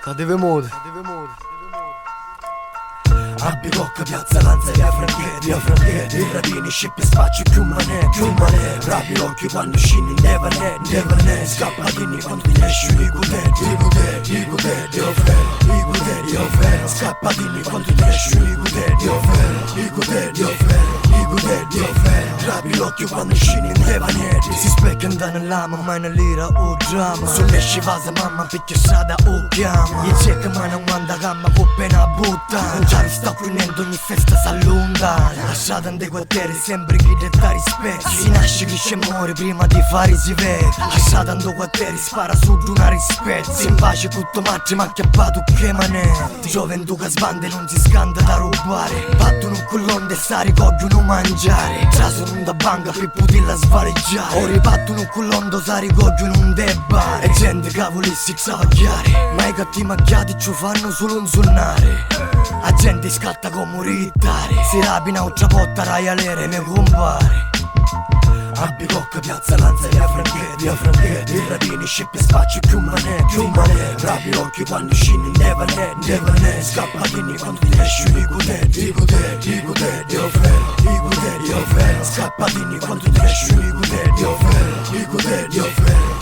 Cade vemuto. A Bicocca, piazza Lanza, via Franchetti, il rapini, scippi, spacci, più mane, rapi l'occhio quando scini, nevane, scappatini quando ti esci, i cudetti, offero, scappatini quando ti esci, i cudetti, offero, rapi l'occhio quando scini, nevanetti, Si specchia andare nell'ama, mai nell'ira o dramma. Sull'esci vasa mamma, picchia strada o chiama. Gli cerca ma non manda gamma, con pena butta. Già ri sto finendo, ogni festa s'allunga. La strada in dei quartieri, sempre chi detta rispetto. Si nasce, cresce e muore, prima di fare si vede. La strada in dei quartieri, spara su di una rispetto. Si in pace tutto matti, ma acchiappato che manetti. Gioventù che sbande, non si scanda da rubare. Battono un collon de stare, cogliono mangiare. Trasano da banca per poterla svareggiare. O ribattono un collon do sari, cogliono un debba. E gente che volessi travagliare. Ma i cattivi macchiati ci fanno solo un suonare. La gente scatta come morittare. Si rapina o trapotta, rai alere, mi compare. A Bicocca, piazza Lanza, via Franchetti, il rapini, scippi, spacci, più mane, rapi l'occhio quando scini, nevane, scappatini quando ti esci, i cudetti, offero, scappatini quando ti esci, i cudetti, offero,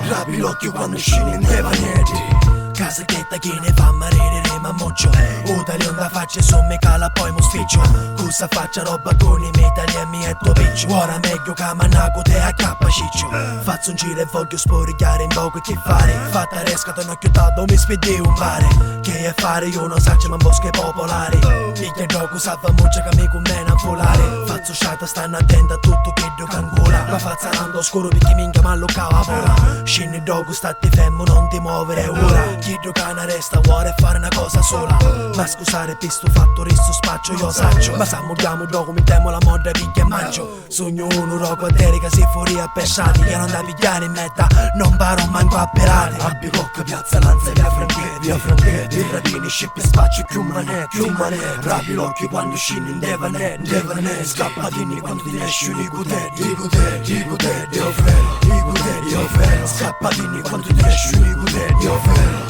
rapi l'occhio quando scini, nevanetti. Casachetta che ne fa marire ma moccio. Udali onda faccia somme cala poi mo sficcio. Cosa faccia roba con i metali e mi etto piccio. Ora meglio che manago te a cappaciccio. Faccio un giro e voglio sporigliare in poco che fare. Fatta rescata un occhiottato mi spedi un mare. Che è fare io non saccio ma bosche popolari. Piglia gioco salva muccia che mi conviene a volare. Faccio sciata stanno attenta a tutto che do cangola. Ma faccia rando scuro perché minchia ma lo cavola. Scendi dopo stati fermo non ti muovere ora. Chiedo che ne resta vuole fare una cosa sola. Ma scusare per sto fatto resto spaccio io saccio. Ma se moriamo dopo mi temo la morte picchia e mangio. Sogno uno roco a terra che si fuori a pesciati. Che non da pigliare in meta non paro manco a perate. A Bicocca, piazza Lanza, via Franchetti, il rapini, scippi, spacci, più mane, rapi l'occhio quando scini, nevane, scappatini quando ti esci, i cudetti, offero, scappatini quando ti esci, i cudetti, offero,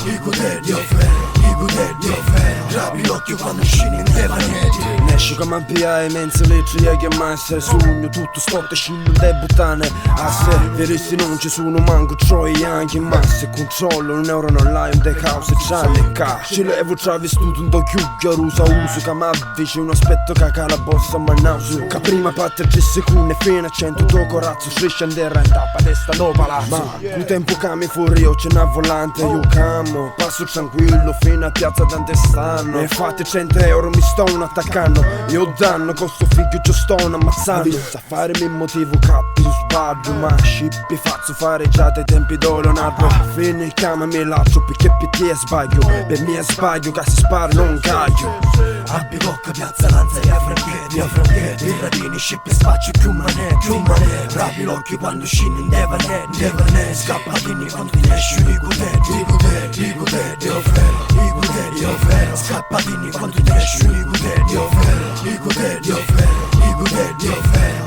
rapi l'occhio quando scini, nevanetti. Nesci come a via e mezzo letri che mai essere sogno. Tutto sport e scendo da buttane a sé. Veristi non ci sono manco troie anche in massa. Controllo un euro non l'hai un de cause già le ca. Ci levo travestuto un do chiuggio usa uso. Che mi avvici un aspetto che la bossa ma naso. Che prima parte 3 secondi fino a 100 tuo corazzo striscia in terra in tappa testa no palazzo. Ma un tempo che mi fuori io c'è una volante io camo. Passo tranquillo fino a piazza tante stanno. E fate 100 euro mi sto attaccando. Io danno con sto figlio ci sto ammazzando. Sa fare il motivo capi su sbaglio. Ma scippi faccio fare già dai tempi do Leonardo. Fino il cama mi lascio perché per te è sbaglio. Per me è sbaglio che si spara non caglio. A Bicocca, piazza Lanza, via Franchetti, il rapini, scippi, spacci, più mane, rapi l'occhio quando scini, nevane, scappatini quando ti esci, i cudetti, offero, scappatini quando ti esci, i cudetti, offero,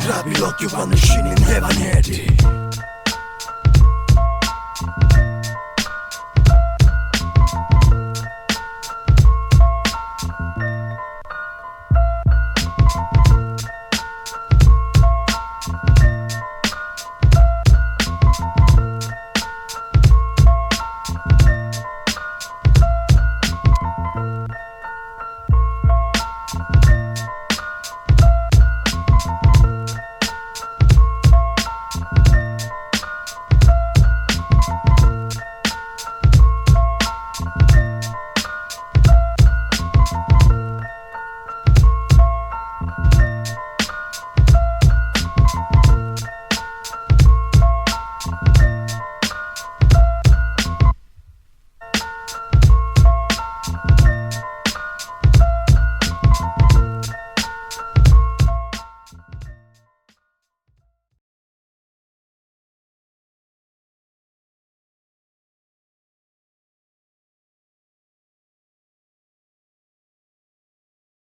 rapi l'occhio quando scini, nevanetti.